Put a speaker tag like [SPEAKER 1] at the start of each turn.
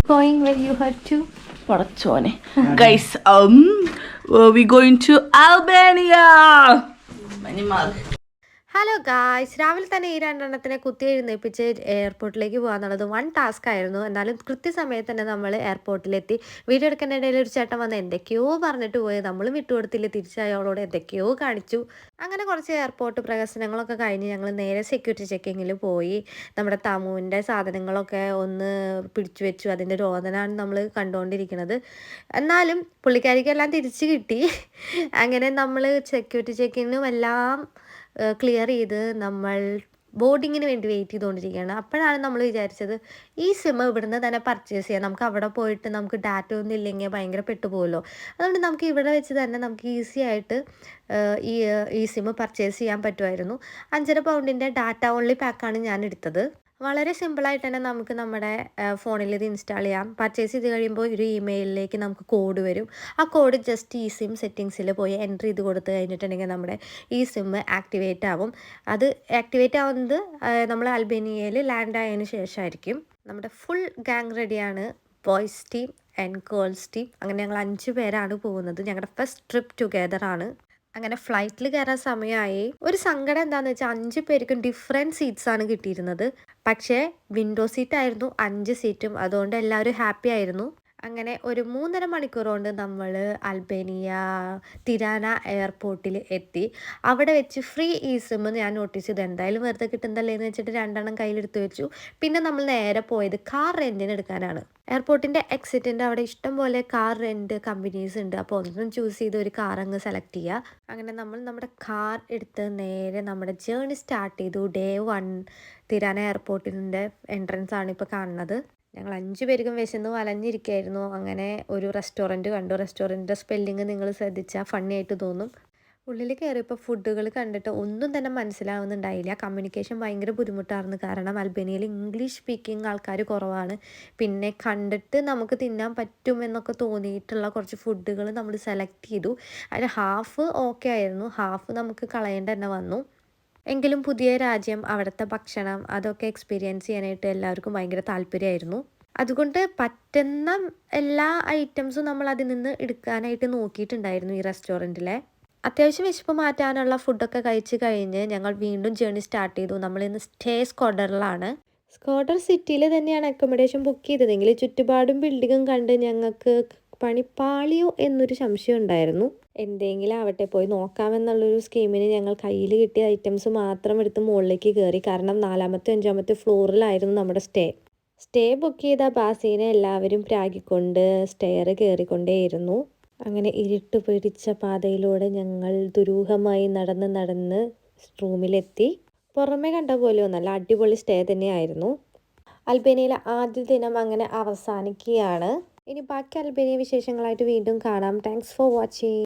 [SPEAKER 1] Going where you had to?
[SPEAKER 2] പടച്ചോനെ guys we going to Albania.
[SPEAKER 1] Hello guys, രാവിലെ തന്നെ ഈ രണ്ടെണ്ണത്തിനെ കുത്തി എഴുന്നേൽപ്പിച്ച് എയർപോർട്ടിലേക്ക് പോകാന്നുള്ളത് വൺ ടാസ്ക് ആയിരുന്നു. എന്നാലും കൃത്യസമയത്ത് തന്നെ നമ്മൾ എയർപോർട്ടിലെത്തി. വീഡിയോ എടുക്കേണ്ട ഇടയിൽ ഒരു ചേട്ടൻ വന്ന് എന്തൊക്കെയോ പറഞ്ഞിട്ട് പോയി. നമ്മൾ വിട്ടുകൊടുത്തില്ല, തിരിച്ചയാളോട് എന്തൊക്കെയോ കാണിച്ചു. അങ്ങനെ കുറച്ച് എയർപോർട്ട് പ്രകസനങ്ങളൊക്കെ കഴിഞ്ഞ് ഞങ്ങൾ നേരെ സെക്യൂരിറ്റി ചെക്കിങ്ങിൽ പോയി. നമ്മുടെ തമുവിൻ്റെ സാധനങ്ങളൊക്കെ ഒന്ന് പിടിച്ചു വെച്ചു. അതിൻ്റെ രോദനമാണ് നമ്മൾ കണ്ടുകൊണ്ടിരിക്കുന്നത്. എന്നാലും പുള്ളിക്കാരിക്കെല്ലാം തിരിച്ച് കിട്ടി. അങ്ങനെ നമ്മൾ സെക്യൂരിറ്റി ചെക്കിങ്ങിനും എല്ലാം ക്ലിയർ ചെയ്ത് നമ്മൾ ബോർഡിങ്ങിന് വേണ്ടി വെയിറ്റ് ചെയ്തുകൊണ്ടിരിക്കുകയാണ്. അപ്പോഴാണ് നമ്മൾ വിചാരിച്ചത് ഈ സിം ഇവിടുന്ന് തന്നെ പർച്ചേസ് ചെയ്യാം. നമുക്ക് അവിടെ പോയിട്ട് നമുക്ക് ഡാറ്റ ഒന്നും ഇല്ലെങ്കിൽ ഭയങ്കര പെട്ടുപോകുമല്ലോ. അതുകൊണ്ട് നമുക്ക് ഇവിടെ വെച്ച് തന്നെ നമുക്ക് ഈസി ആയിട്ട് ഈ സിം പർച്ചേസ് ചെയ്യാൻ പറ്റുമായിരുന്നു. 5.5 പൗണ്ടിൻ്റെ ഡാറ്റ ഓൺലി പാക്കാണ് ഞാൻ എടുത്തത്. വളരെ സിമ്പിളായിട്ട് തന്നെ നമുക്ക് നമ്മുടെ ഫോണിൽ ഇത് ഇൻസ്റ്റാൾ ചെയ്യാം. പർച്ചേസ് ചെയ്ത് കഴിയുമ്പോൾ ഒരു ഇമെയിലിലേക്ക് നമുക്ക് കോഡ് വരും. ആ കോഡ് ജസ്റ്റ് ഈ സിം സെറ്റിങ്സിൽ പോയി എൻ്റർ ചെയ്ത് കൊടുത്ത് കഴിഞ്ഞിട്ടുണ്ടെങ്കിൽ നമ്മുടെ ഈ സിം ആക്ടിവേറ്റ് ആവും. അത് ആക്ടിവേറ്റ് ആവുന്നത് നമ്മൾ അൽബേനിയയിൽ ലാൻഡ് ആയതിനു ശേഷമായിരിക്കും. നമ്മുടെ ഫുൾ ഗാങ് റെഡിയാണ്. Boys team and girls team. അങ്ങനെ ഞങ്ങൾ 5 പേരാണ് പോകുന്നത്. ഞങ്ങളുടെ ഫസ്റ്റ് ട്രിപ്പ് ടുഗെദർ ആണ്. അങ്ങനെ ഫ്ലൈറ്റിൽ കയറാൻ സമയമായി. ഒരു സങ്കടം എന്താണെന്ന് വെച്ചാൽ 5 പേർക്കും ഡിഫറെൻറ്റ് സീറ്റ്സ് ആണ് കിട്ടിയിരുന്നത്. പക്ഷേ വിൻഡോ സീറ്റ് ആയിരുന്നു 5 സീറ്റും. അതുകൊണ്ട് എല്ലാവരും ഹാപ്പി ആയിരുന്നു. അങ്ങനെ ഒരു 3.5 മണിക്കൂർ കൊണ്ട് നമ്മൾ അൽബേനിയ തിരാന എയർപോർട്ടിൽ എത്തി. അവിടെ വെച്ച് ഫ്രീ ഈ സിം ഞാൻ നോട്ടീസ് ചെയ്തു. എന്തായാലും വെറുതെ കിട്ടുന്നതല്ലേ എന്ന് വെച്ചിട്ട് 2 കയ്യിലെടുത്ത് വെച്ചു. പിന്നെ നമ്മൾ നേരെ പോയത് കാർ റെൻറ്റിന് എടുക്കാനാണ്. എയർപോർട്ടിൻ്റെ എക്സിറ്റിൻ്റെ അവിടെ ഇഷ്ടം പോലെ കാർ റെൻറ്റ് കമ്പനീസ് ഉണ്ട്. അപ്പോൾ ഒന്നും ചൂസ് ചെയ്ത് ഒരു കാർ അങ്ങ് സെലക്ട് ചെയ്യുക. അങ്ങനെ നമ്മൾ നമ്മുടെ കാർ എടുത്ത് നേരെ നമ്മുടെ ജേർണി സ്റ്റാർട്ട് ചെയ്തു. ഡേ 1 തിരാന എയർപോർട്ടിൻ്റെ എൻട്രൻസ് ആണ് ഇപ്പോൾ കാണുന്നത്. ഞങ്ങൾ 5 പേർക്കും വിശന്ന് വലഞ്ഞിരിക്കുകയായിരുന്നു. അങ്ങനെ ഒരു റെസ്റ്റോറൻറ്റ് കണ്ടു. റെസ്റ്റോറൻറ്റിൻ്റെ സ്പെല്ലിങ് നിങ്ങൾ ശ്രദ്ധിച്ചാൽ ഫണ്ണി ആയിട്ട് തോന്നും. ഉള്ളിൽ കയറിയപ്പോൾ ഫുഡുകൾ കണ്ടിട്ട് ഒന്നും തന്നെ മനസ്സിലാവുന്നുണ്ടായില്ല. കമ്മ്യൂണിക്കേഷൻ ഭയങ്കര ബുദ്ധിമുട്ടായിരുന്നു. കാരണം അൽബേനിയയിൽ ഇംഗ്ലീഷ് സ്പീക്കിംഗ് ആൾക്കാർ കുറവാണ്. പിന്നെ കണ്ടിട്ട് നമുക്ക് തിന്നാൻ പറ്റുമെന്നൊക്കെ തോന്നിയിട്ടുള്ള കുറച്ച് ഫുഡുകൾ നമ്മൾ സെലക്ട് ചെയ്തു. അതിൽ ഹാഫ് ഓക്കെ ആയിരുന്നു, ഹാഫ് നമുക്ക് കളയേണ്ട തന്നെ വന്നു. എങ്കിലും പുതിയ രാജ്യം, അവിടുത്തെ ഭക്ഷണം അതൊക്കെ എക്സ്പീരിയൻസ് ചെയ്യാനായിട്ട് എല്ലാവർക്കും ഭയങ്കര താല്പര്യമായിരുന്നു. അതുകൊണ്ട് പറ്റുന്ന എല്ലാ ഐറ്റംസും നമ്മൾ അതിൽ നിന്ന് എടുക്കാനായിട്ട് നോക്കിയിട്ടുണ്ടായിരുന്നു. ഈ റെസ്റ്റോറൻറ്റിലെ അത്യാവശ്യം വിശപ്പ് മാറ്റാനുള്ള ഫുഡൊക്കെ കഴിച്ച് കഴിഞ്ഞ് ഞങ്ങൾ വീണ്ടും ജേർണി സ്റ്റാർട്ട് ചെയ്തു. നമ്മളിന്ന് സ്റ്റേ സ്കോഡറിലാണ്. സ്കോഡർ സിറ്റിയിൽ തന്നെയാണ് അക്കോമഡേഷൻ ബുക്ക് ചെയ്തതെങ്കിൽ ചുറ്റുപാടും ബിൽഡിങ്ങും കണ്ട് ഞങ്ങൾക്ക് പണിപ്പാളിയോ എന്നൊരു സംശയം ഉണ്ടായിരുന്നു. എന്തെങ്കിലും ആവട്ടെ പോയി നോക്കാമെന്നുള്ളൊരു സ്കീമിന് ഞങ്ങൾ കയ്യിൽ കിട്ടിയ ഐറ്റംസ് മാത്രം എടുത്ത് മുകളിലേക്ക് കയറി. കാരണം 4-ാമത്തെ 5-ാമത്തെ ഫ്ലോറിലായിരുന്നു നമ്മുടെ സ്റ്റേ ബുക്ക് ചെയ്ത ബാസീനെ എല്ലാവരും പ്രാഗിക്കൊണ്ട് സ്റ്റെയർ കയറിക്കൊണ്ടേയിരുന്നു. അങ്ങനെ ഇരുട്ട് പിടിച്ച പാതയിലൂടെ ഞങ്ങൾ ദുരൂഹമായി നടന്ന് റൂമിലെത്തി. പുറമെ കണ്ട പോലെ നല്ല അടിപൊളി സ്റ്റേ തന്നെയായിരുന്നു. അൽബേനിയയിലെ ആദ്യ ദിനം അങ്ങനെ അവസാനിക്കുകയാണ്. ഇനി ബാക്കി അൽബേനിയ വിശേഷങ്ങളായിട്ട് വീണ്ടും കാണാം. Thanks for watching.